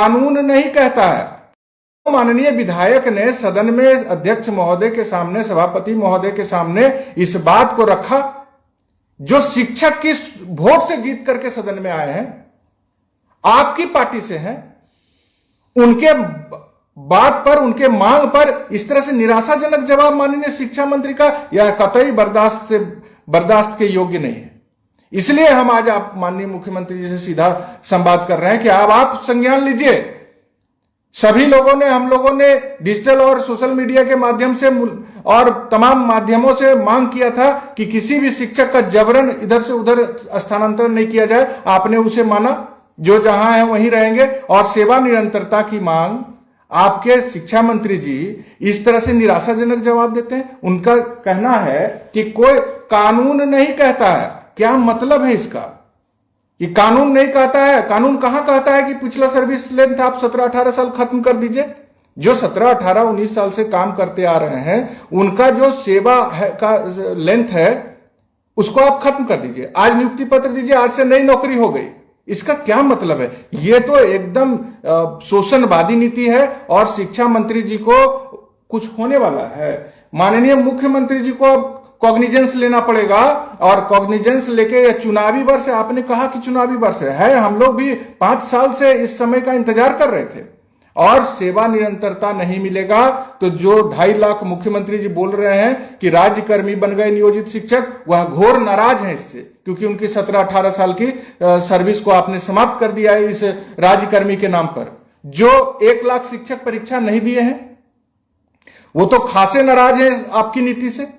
कानून नहीं कहता है। माननीय विधायक ने सदन में अध्यक्ष महोदय के सामने, सभापति महोदय के सामने इस बात को रखा, जो शिक्षक की वोट से जीत करके सदन में आए हैं, आपकी पार्टी से हैं, उनके बात पर, उनके मांग पर इस तरह से निराशाजनक जवाब माननीय शिक्षा मंत्री का, यह कतई बर्दाश्त के योग्य नहीं है। इसलिए हम आज आप माननीय मुख्यमंत्री जी से सीधा संवाद कर रहे हैं कि अब आप संज्ञान लीजिए। सभी लोगों ने, हम लोगों ने डिजिटल और सोशल मीडिया के माध्यम से और तमाम माध्यमों से मांग किया था कि किसी भी शिक्षक का जबरन इधर से उधर स्थानांतरण नहीं किया जाए। आपने उसे माना, जो जहां है वहीं रहेंगे। और सेवा निरंतरता की मांग आपके शिक्षा मंत्री जी इस तरह से निराशाजनक जवाब देते हैं। उनका कहना है कि कोई कानून नहीं कहता है। क्या मतलब है इसका कि कानून नहीं कहता है? कानून कहां कहता है कि पिछला सर्विस लेंथ आप 17-18 साल खत्म कर दीजिए? जो 17, 18, 19 साल से काम करते आ रहे हैं, उनका जो सेवा है का लेंथ है, उसको आप खत्म कर दीजिए। आज नियुक्ति पत्र दीजिए, आज से नई नौकरी हो गई। इसका क्या मतलब है? यह तो एकदम शोषणवादी नीति है और शिक्षा मंत्री जी को कुछ होने वाला है। माननीय मुख्यमंत्री जी को अब कॉग्निजेंस लेना पड़ेगा और कॉग्निजेंस लेके, चुनावी वर्ष, आपने कहा कि चुनावी वर्ष है, हम लोग भी 5 साल से इस समय का इंतजार कर रहे थे और सेवा निरंतरता नहीं मिलेगा तो जो 2.5 लाख मुख्यमंत्री जी बोल रहे हैं कि राज्यकर्मी बन गए नियोजित शिक्षक, वह घोर नाराज हैं इससे, क्योंकि उनकी 17-18 साल की सर्विस को आपने समाप्त कर दिया है इस राज्यकर्मी के नाम पर। जो 1 लाख शिक्षक परीक्षा नहीं दिए हैं, वो तो खासे नाराज है आपकी नीति से।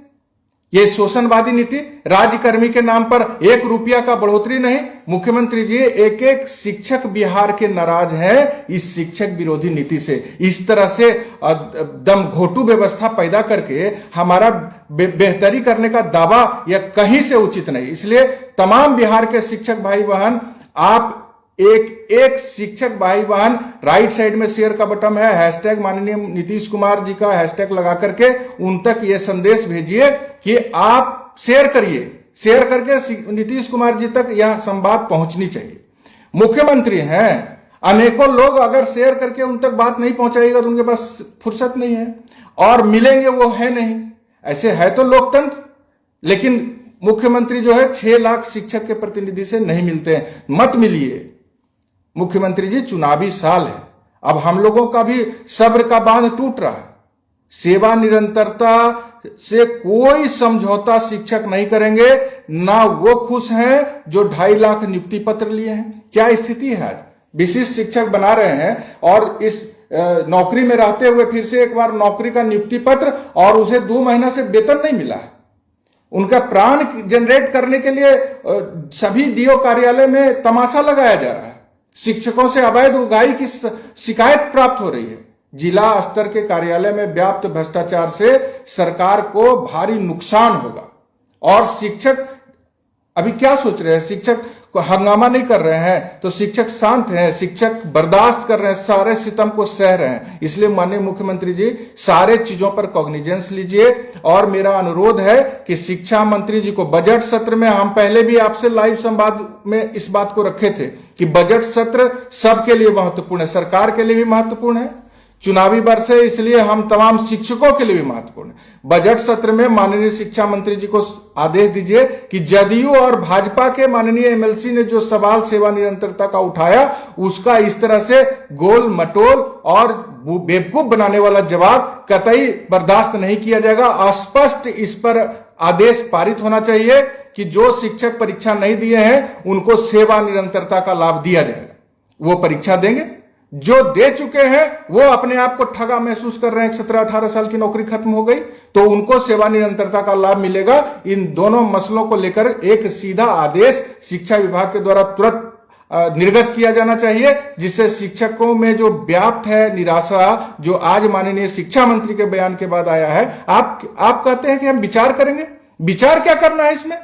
ये शोषणवादी नीति, राज्यकर्मी के नाम पर 1 रुपया का बढ़ोतरी नहीं। मुख्यमंत्री जी, एक शिक्षक बिहार के नाराज हैं इस शिक्षक विरोधी नीति से। इस तरह से दम घोटू व्यवस्था पैदा करके हमारा बेहतरी करने का दावा यह कहीं से उचित नहीं। इसलिए तमाम बिहार के शिक्षक भाई बहन, आप एक शिक्षक भाई बहन, राइट साइड में शेयर का बटन है, हैशटैग माननीय नीतीश कुमार जी का हैशटैग लगा करके उन तक ये संदेश भेजिए कि आप शेयर करिए, शेयर करके नीतीश कुमार जी तक यह संवाद पहुंचनी चाहिए। मुख्यमंत्री हैं, अनेकों लोग अगर शेयर करके उन तक बात नहीं पहुंचाएगा तो उनके पास फुर्सत नहीं है और मिलेंगे वो है नहीं। ऐसे है तो लोकतंत्र, लेकिन मुख्यमंत्री जो है 6 लाख शिक्षक के प्रतिनिधि से नहीं मिलते हैं। मत मिलिए मुख्यमंत्री जी, चुनावी साल है, अब हम लोगों का भी सब्र का बांध टूट रहा है। सेवा निरंतरता से कोई समझौता शिक्षक नहीं करेंगे। ना वो खुश हैं जो 2.5 लाख नियुक्ति पत्र लिए हैं। क्या स्थिति है आज? विशिष्ट शिक्षक बना रहे हैं और इस नौकरी में रहते हुए फिर से एक बार नौकरी का नियुक्ति पत्र और उसे 2 महीना से वेतन नहीं मिला है। उनका प्राण जनरेट करने के लिए सभी डीओ कार्यालय में तमाशा लगाया जा रहा है। शिक्षकों से अवैध उगाही की शिकायत प्राप्त हो रही है। जिला स्तर के कार्यालय में व्याप्त भ्रष्टाचार से सरकार को भारी नुकसान होगा। और शिक्षक अभी क्या सोच रहे हैं? शिक्षक को हंगामा नहीं कर रहे हैं तो शिक्षक शांत हैं, शिक्षक बर्दाश्त कर रहे हैं, सारे सितम को सह रहे हैं। इसलिए माननीय मुख्यमंत्री जी, सारे चीजों पर कॉग्निजेंस लीजिए। और मेरा अनुरोध है कि शिक्षा मंत्री जी को बजट सत्र में, हम पहले भी आपसे लाइव संवाद में इस बात को रखे थे कि बजट सत्र सबके लिए महत्वपूर्ण है, सरकार के लिए भी महत्वपूर्ण है, चुनावी वर्ष है इसलिए हम तमाम शिक्षकों के लिए भी महत्वपूर्ण है। बजट सत्र में माननीय शिक्षा मंत्री जी को आदेश दीजिए कि जदयू और भाजपा के माननीय एमएलसी ने जो सवाल सेवा निरंतरता का उठाया, उसका इस तरह से गोल मटोल और बेवकूफ बनाने वाला जवाब कतई बर्दाश्त नहीं किया जाएगा। स्पष्ट इस पर आदेश पारित होना चाहिए कि जो शिक्षक परीक्षा नहीं दिए हैं उनको सेवा निरंतरता का लाभ दिया जाएगा। वो परीक्षा देंगे, जो दे चुके हैं वो अपने आप को ठगा महसूस कर रहे हैं, 17-18 साल की नौकरी खत्म हो गई तो उनको सेवा निरंतरता का लाभ मिलेगा। इन दोनों मसलों को लेकर एक सीधा आदेश शिक्षा विभाग के द्वारा तुरंत निर्गत किया जाना चाहिए, जिससे शिक्षकों में जो व्याप्त है निराशा, जो आज माननीय शिक्षा मंत्री के बयान के बाद आया है, आप कहते हैं कि हम विचार करेंगे। विचार क्या करना है इसमें?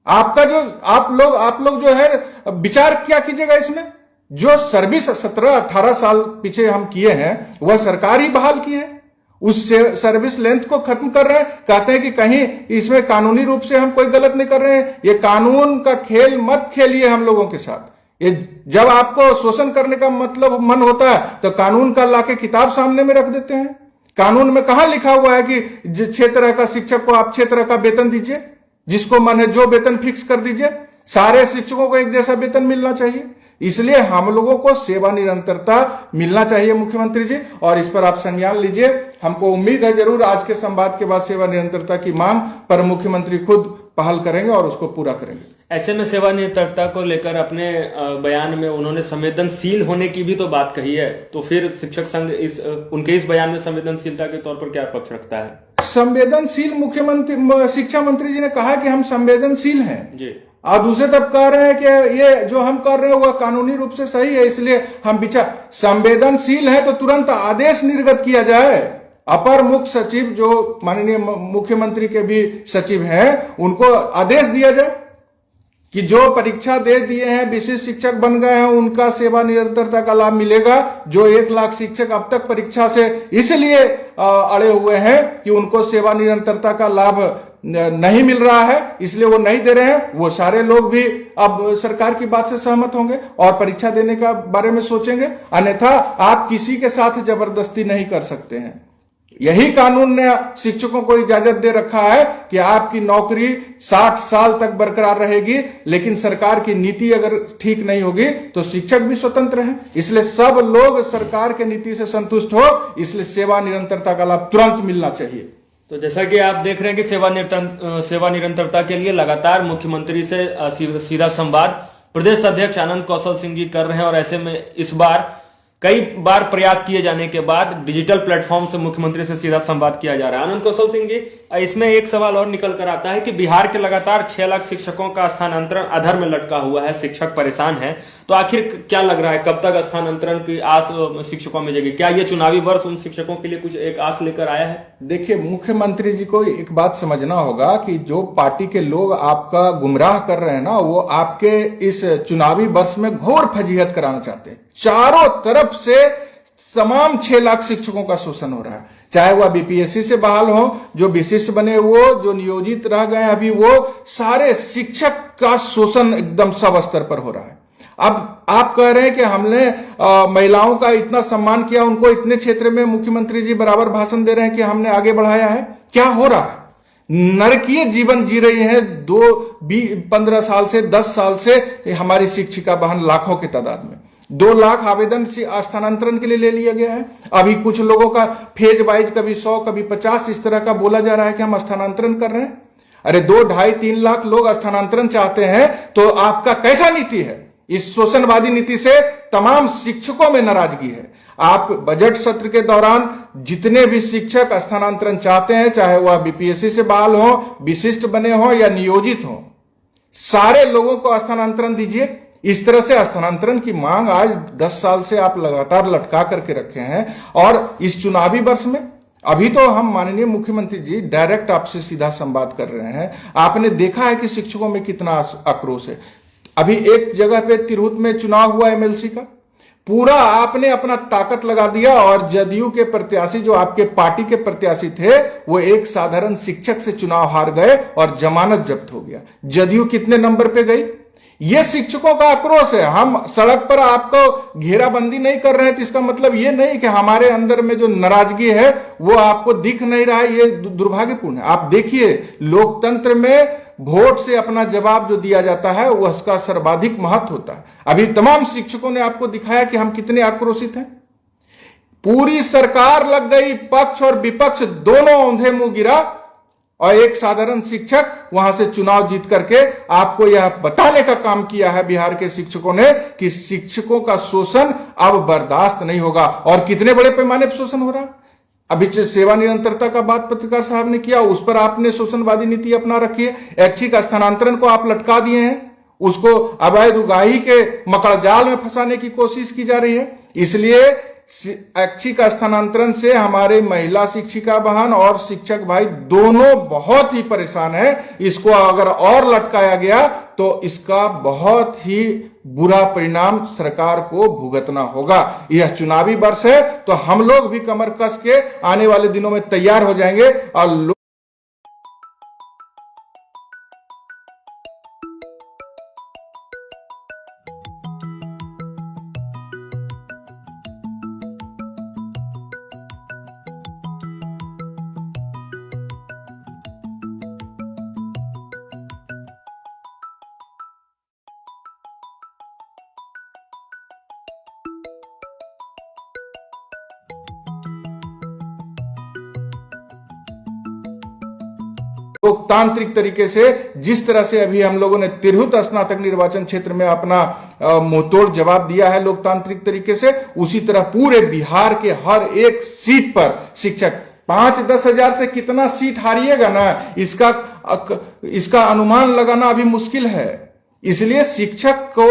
आपका जो आप लोग जो है विचार क्या कीजिएगा इसमें? जो सर्विस 17-18 साल पीछे हम किए हैं वह सरकार ही बहाल की है, उस सर्विस लेंथ को खत्म कर रहे हैं। कहते हैं कि कहीं इसमें कानूनी रूप से हम कोई गलत नहीं कर रहे हैं। ये कानून का खेल मत खेलिए हम लोगों के साथ। ये जब आपको शोषण करने का मतलब मन होता है तो कानून का लाके किताब सामने में रख देते हैं। कानून में कहां लिखा हुआ है कि 6 तरह का शिक्षक को आप 6 तरह का वेतन दीजिए, जिसको मन है जो वेतन फिक्स कर दीजिए। सारे शिक्षकों को एक जैसा वेतन मिलना चाहिए। इसलिए हम लोगों को सेवा निरंतरता मिलना चाहिए मुख्यमंत्री जी, और इस पर आप संज्ञान लीजिए। हमको उम्मीद है जरूर आज के संवाद के बाद सेवा निरंतरता की मांग पर मुख्यमंत्री खुद पहल करेंगे और उसको पूरा करेंगे। ऐसे में सेवा निरंतरता को लेकर अपने बयान में उन्होंने संवेदनशील होने की भी तो बात कही है, तो फिर शिक्षक संघ उनके इस बयान में संवेदनशीलता के तौर पर क्या पक्ष रखता है? संवेदनशील मुख्यमंत्री शिक्षा मंत्री जी ने कहा कि हम संवेदनशील हैं जी, और दूसरे तब कह रहे हैं कि ये जो हम कर रहे हैं वह कानूनी रूप से सही है, इसलिए हम विचार संवेदनशील है तो तुरंत आदेश निर्गत किया जाए। अपर मुख्य सचिव जो माननीय मुख्यमंत्री के भी सचिव हैं, उनको आदेश दिया जाए कि जो परीक्षा दे दिए हैं, विशिष्ट शिक्षक बन गए हैं, उनका सेवा निरंतरता का लाभ मिलेगा। जो 1 लाख शिक्षक अब तक परीक्षा से इसलिए अड़े हुए हैं कि उनको सेवा निरंतरता का लाभ नहीं मिल रहा है, इसलिए वो नहीं दे रहे हैं, वो सारे लोग भी अब सरकार की बात से सहमत होंगे और परीक्षा देने का बारे में सोचेंगे। अन्यथा आप किसी के साथ जबरदस्ती नहीं कर सकते हैं। यही कानून ने शिक्षकों को इजाजत दे रखा है कि आपकी नौकरी 60 साल तक बरकरार रहेगी, लेकिन सरकार की नीति अगर ठीक नहीं होगी तो शिक्षक भी स्वतंत्र हैं। इसलिए सब लोग सरकार के नीति से संतुष्ट हो, इसलिए सेवा निरंतरता का लाभ तुरंत मिलना चाहिए। तो जैसा कि आप देख रहे हैं कि सेवा निरंतरता के लिए लगातार मुख्यमंत्री से सीधा संवाद प्रदेश अध्यक्ष आनंद कौशल सिंह जी कर रहे हैं, और ऐसे में इस बार कई बार प्रयास किए जाने के बाद डिजिटल प्लेटफॉर्म से मुख्यमंत्री से सीधा संवाद किया जा रहा है। आनंद कौशल सिंह जी, इसमें एक सवाल और निकल कर आता है कि बिहार के लगातार 6 लाख शिक्षकों का स्थानांतरण अधर में लटका हुआ है, शिक्षक परेशान है, तो आखिर क्या लग रहा है कब तक स्थानांतरण की आस शिक्षकों में जगेगी? क्या ये चुनावी वर्ष उन शिक्षकों के लिए कुछ एक आस लेकर आया है? देखिए, मुख्यमंत्री जी को एक बात समझना होगा कि जो पार्टी के लोग आपका गुमराह कर रहे हैं ना, वो आपके इस चुनावी वर्ष में घोर फजीहत कराना चाहते हैं। चारों तरफ से तमाम 6 लाख शिक्षकों का शोषण हो रहा है, चाहे वह बीपीएससी से बहाल हो, जो विशिष्ट बने वो, जो नियोजित रह गए अभी, वो सारे शिक्षक का शोषण एकदम सब स्तर पर हो रहा है। अब आप कह रहे हैं कि हमने महिलाओं का इतना सम्मान किया, उनको इतने क्षेत्र में मुख्यमंत्री जी बराबर भाषण दे रहे हैं कि हमने आगे बढ़ाया है। क्या हो रहा है? नरकीय जीवन जी रही है 15 साल से 10 साल से हमारी शिक्षिका बहन लाखों की तादाद में। 2 लाख आवेदन स्थानांतरण के लिए ले लिया गया है। अभी कुछ लोगों का फेज वाइज कभी 100 कभी 50 इस तरह का बोला जा रहा है कि हम स्थानांतरण कर रहे हैं। अरे 2, 2.5, 3 लाख लोग स्थानांतरण चाहते हैं तो आपका कैसा नीति है? इस शोषणवादी नीति से तमाम शिक्षकों में नाराजगी है। आप बजट सत्र के दौरान जितने भी शिक्षक स्थानांतरण चाहते हैं, चाहे वह बीपीएससी से बहाल हो, विशिष्ट बने हो या नियोजित हो, सारे लोगों को स्थानांतरण दीजिए। इस तरह से स्थानांतरण की मांग आज 10 साल से आप लगातार लटका करके रखे हैं। और इस चुनावी वर्ष में अभी तो हम माननीय मुख्यमंत्री जी डायरेक्ट आपसे सीधा संवाद कर रहे हैं। आपने देखा है कि शिक्षकों में कितना आक्रोश है। अभी एक जगह पे तिरहुत में चुनाव हुआ एमएलसी का, पूरा आपने अपना ताकत लगा दिया और जदयू के प्रत्याशी, जो आपके पार्टी के प्रत्याशी थे, वो एक साधारण शिक्षक से चुनाव हार गए और जमानत जब्त हो गया। जदयू कितने नंबर पे गई? ये शिक्षकों का आक्रोश है। हम सड़क पर आपको घेराबंदी नहीं कर रहे हैं तो इसका मतलब ये नहीं कि हमारे अंदर में जो नाराजगी है वो आपको दिख नहीं रहा है। ये दुर्भाग्यपूर्ण है। आप देखिए, लोकतंत्र में वोट से अपना जवाब जो दिया जाता है वो उसका सर्वाधिक महत्व होता है। अभी तमाम शिक्षकों ने आपको दिखाया कि हम कितने आक्रोशित हैं। पूरी सरकार लग गई, पक्ष और विपक्ष दोनों औंधे मुंह गिरा और एक साधारण शिक्षक वहां से चुनाव जीत करके आपको यह बताने का काम किया है बिहार के शिक्षकों ने कि शिक्षकों का शोषण अब बर्दाश्त नहीं होगा। और कितने बड़े पैमाने पर शोषण हो रहा है। अभी सेवा निरंतरता का बात पत्रकार साहब ने किया, उस पर आपने शोषणवादी नीति अपना रखी है। ऐच्छिक स्थानांतरण को आप लटका दिए हैं, उसको अवैध उगाही के मकड़जाल में फंसाने की कोशिश की जा रही है। इसलिए ऐच्छिक स्थानांतरण से हमारे महिला शिक्षिका बहन और शिक्षक भाई दोनों बहुत ही परेशान हैं। इसको अगर और लटकाया गया तो इसका बहुत ही बुरा परिणाम सरकार को भुगतना होगा। यह चुनावी वर्ष है तो हम लोग भी कमर कस के आने वाले दिनों में तैयार हो जाएंगे और लोकतांत्रिक तरीके से जिस तरह से अभी हम लोगों ने तिरहुत स्नातक निर्वाचन क्षेत्र में अपना मुंहतोड़ जवाब दिया है लोकतांत्रिक तरीके से, उसी तरह पूरे बिहार के हर एक सीट पर शिक्षक 5-10 हजार से कितना सीट हारिएगा ना, इसका अनुमान लगाना अभी मुश्किल है। इसलिए शिक्षक को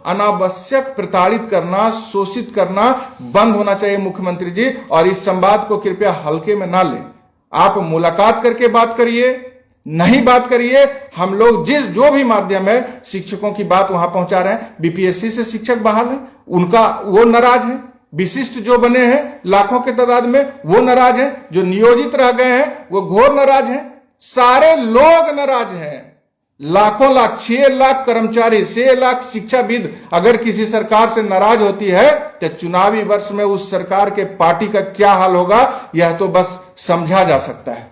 अनावश्यक प्रताड़ित करना, शोषित करना बंद होना चाहिए मुख्यमंत्री जी। और इस संवाद को कृपया हल्के में ना लें। आप मुलाकात करके बात करिए, नहीं बात करिए। हम लोग जो भी माध्यम है शिक्षकों की बात वहां पहुंचा रहे हैं। बीपीएससी से शिक्षक बहाल है, उनका वो नाराज है। विशिष्ट जो बने हैं लाखों के तादाद में वो नाराज हैं। जो नियोजित रह गए हैं वो घोर नाराज हैं। सारे लोग नाराज हैं। लाखों लाख 6 लाख कर्मचारी, 6 लाख शिक्षाविद अगर किसी सरकार से नाराज होती है तो चुनावी वर्ष में उस सरकार के पार्टी का क्या हाल होगा, यह तो बस समझा जा सकता है।